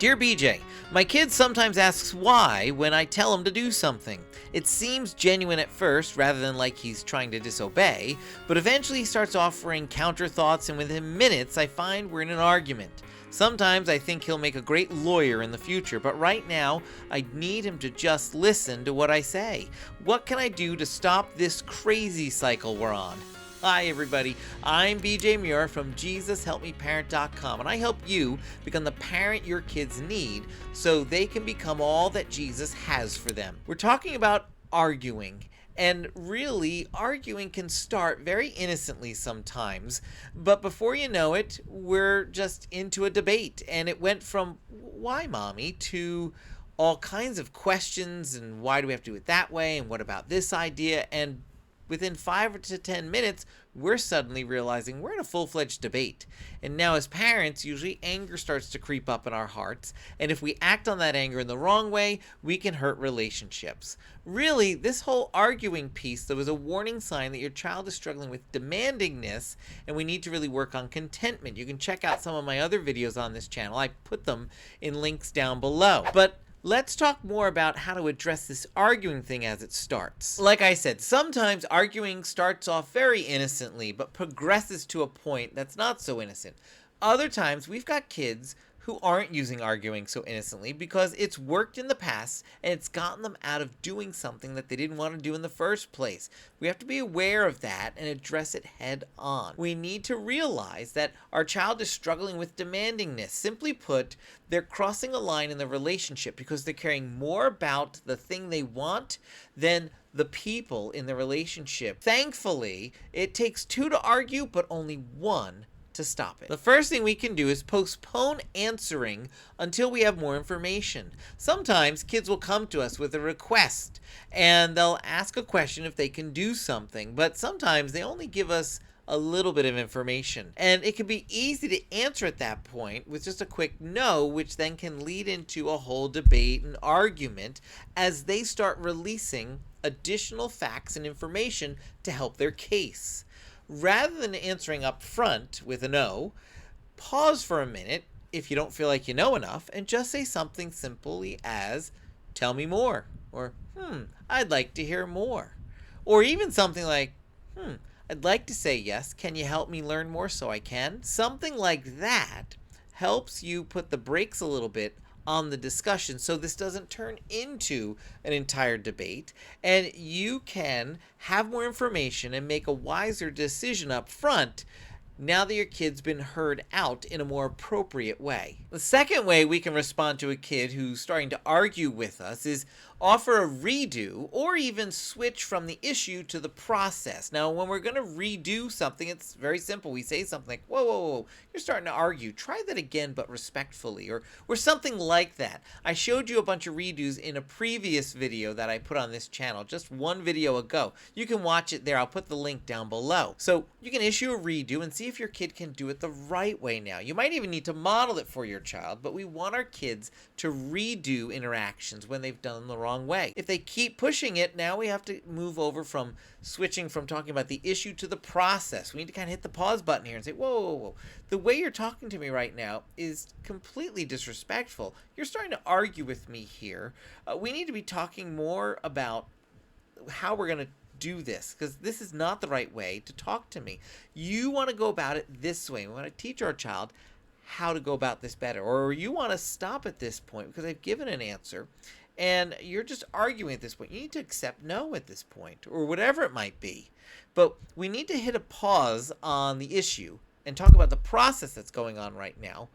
Dear BJ, my kid sometimes asks why when I tell him to do something. It seems genuine at first rather than like he's trying to disobey, but eventually he starts offering counter thoughts and within minutes I find we're in an argument. Sometimes I think he'll make a great lawyer in the future, but right now I need him to just listen to what I say. What can I do to stop this crazy cycle we're on? Hi everybody, I'm BJ Muir from JesusHelpMeParent.com, and I help you become the parent your kids need so they can become all that Jesus has for them. We're talking about arguing, and really arguing can start very innocently sometimes, but before you know it, we're just into a debate, and it went from why mommy to all kinds of questions and why do we have to do it that way and what about this idea, and within 5 to 10 minutes, we're suddenly realizing we're in a full-fledged debate. And now as parents, usually anger starts to creep up in our hearts. And if we act on that anger in the wrong way, we can hurt relationships. Really, this whole arguing piece, though, is a warning sign that your child is struggling with demandingness, and we need to really work on contentment. You can check out some of my other videos on this channel. I put them in links down below. But let's talk more about how to address this arguing thing as it starts. Like I said, sometimes arguing starts off very innocently, but progresses to a point that's not so innocent. Other times, we've got kids who aren't using arguing so innocently because it's worked in the past and it's gotten them out of doing something that they didn't want to do in the first place. We have to be aware of that and address it head on. We need to realize that our child is struggling with demandingness. Simply put, they're crossing a line in the relationship because they're caring more about the thing they want than the people in the relationship. Thankfully, it takes two to argue, but only one to stop it. The first thing we can do is postpone answering until we have more information. Sometimes kids will come to us with a request and they'll ask a question if they can do something, but sometimes they only give us a little bit of information. And it can be easy to answer at that point with just a quick no, which then can lead into a whole debate and argument as they start releasing additional facts and information to help their case. Rather than answering up front with a no, pause for a minute if you don't feel like you know enough and just say something simply as, tell me more, or I'd like to hear more. Or even something like, I'd like to say yes, can you help me learn more so I can? Something like that helps you put the brakes a little bit on the discussion so this doesn't turn into an entire debate, and you can have more information and make a wiser decision up front now that your kid's been heard out in a more appropriate way. The second way we can respond to a kid who's starting to argue with us is offer a redo or even switch from the issue to the process. Now, when we're going to redo something, it's very simple. We say something like, whoa, you're starting to argue. Try that again, but respectfully, or something like that. I showed you a bunch of redos in a previous video that I put on this channel, just one video ago. You can watch it there. I'll put the link down below. So you can issue a redo and see if your kid can do it the right way now. You might even need to model it for your child, but we want our kids to redo interactions when they've done them the wrong way. If they keep pushing it, now we have to move over from switching from talking about the issue to the process. We need to kind of hit the pause button here and say, whoa. The way you're talking to me right now is completely disrespectful. You're starting to argue with me here. We need to be talking more about how we're going to do this, because this is not the right way to talk to me. You want to go about it this way. We want to teach our child how to go about this better, or you want to stop at this point because I've given an answer and you're just arguing at this point. You need to accept no at this point, or whatever it might be. But we need to hit a pause on the issue and talk about the process that's going on right now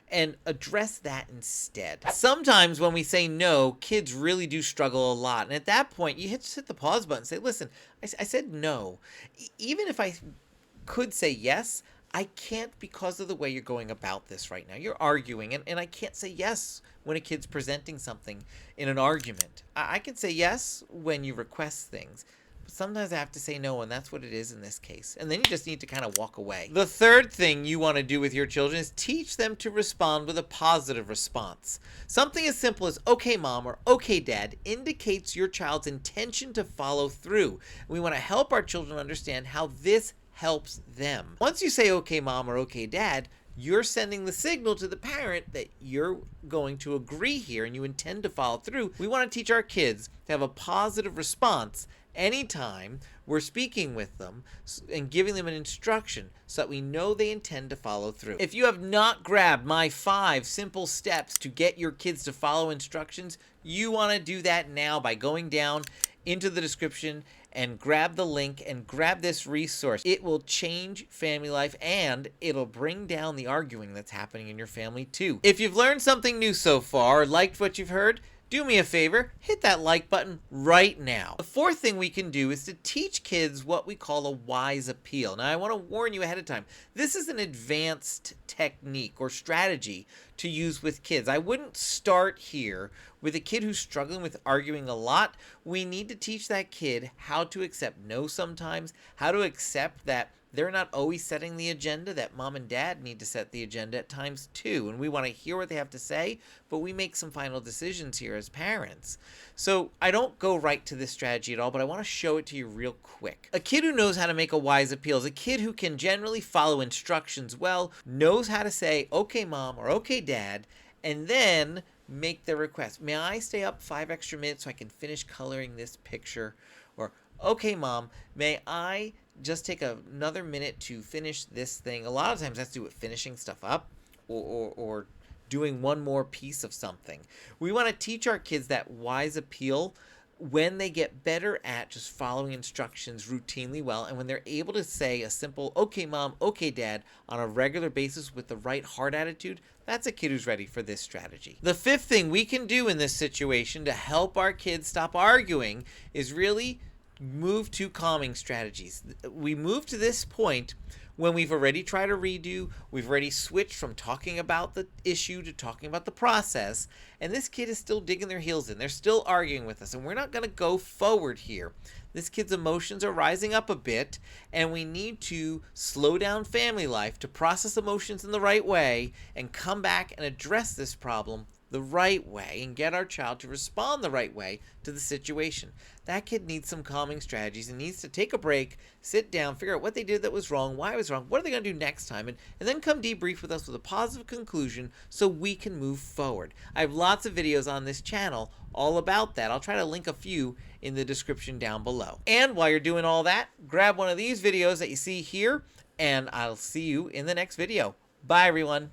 and address that instead. Sometimes when we say no, kids really do struggle a lot. And at that point, you just hit the pause button and say, listen, I said no. Even if I could say yes, I can't because of the way you're going about this right now. You're arguing, and I can't say yes when a kid's presenting something in an argument. I can say yes when you request things, but sometimes I have to say no, and that's what it is in this case. And then you just need to kind of walk away. The third thing you want to do with your children is teach them to respond with a positive response. Something as simple as okay mom or okay dad indicates your child's intention to follow through. We want to help our children understand how this helps them. Once you say okay mom or okay dad, you're sending the signal to the parent that you're going to agree here and you intend to follow through. We want to teach our kids to have a positive response anytime we're speaking with them and giving them an instruction so that we know they intend to follow through. If you have not grabbed my 5 simple steps to get your kids to follow instructions, you want to do that now by going down into the description and grab the link and grab this resource. It will change family life and it'll bring down the arguing that's happening in your family too. If you've learned something new so far or liked what you've heard, do me a favor, hit that like button right now. The 4th thing we can do is to teach kids what we call a wise appeal. Now, I want to warn you ahead of time, this is an advanced technique or strategy to use with kids. I wouldn't start here with a kid who's struggling with arguing a lot. We need to teach that kid how to accept no sometimes, how to accept that they're not always setting the agenda, that mom and dad need to set the agenda at times too. And we want to hear what they have to say, but we make some final decisions here as parents. So I don't go right to this strategy at all, but I want to show it to you real quick. A kid who knows how to make a wise appeal is a kid who can generally follow instructions well, knows how to say, okay, mom, or okay, dad, and then make the request. May I stay up 5 extra minutes so I can finish coloring this picture? Or, okay, mom, may I just take another minute to finish this thing? A lot of times that's to do with finishing stuff up or doing one more piece of something. We want to teach our kids that wise appeal when they get better at just following instructions routinely well, and when they're able to say a simple, okay, mom, okay, dad, on a regular basis with the right heart attitude, that's a kid who's ready for this strategy. The 5th thing we can do in this situation to help our kids stop arguing is really move to calming strategies. We move to this point when we've already tried a redo, we've already switched from talking about the issue to talking about the process, and this kid is still digging their heels in. They're still arguing with us, and we're not going to go forward here. This kid's emotions are rising up a bit, and we need to slow down family life to process emotions in the right way and come back and address this problem the right way and get our child to respond the right way to the situation. That kid needs some calming strategies and needs to take a break, sit down, figure out what they did that was wrong, why it was wrong, what are they going to do next time, and then come debrief with us with a positive conclusion so we can move forward. I have lots of videos on this channel all about that. I'll try to link a few in the description down below. And while you're doing all that, grab one of these videos that you see here, and I'll see you in the next video. Bye, everyone.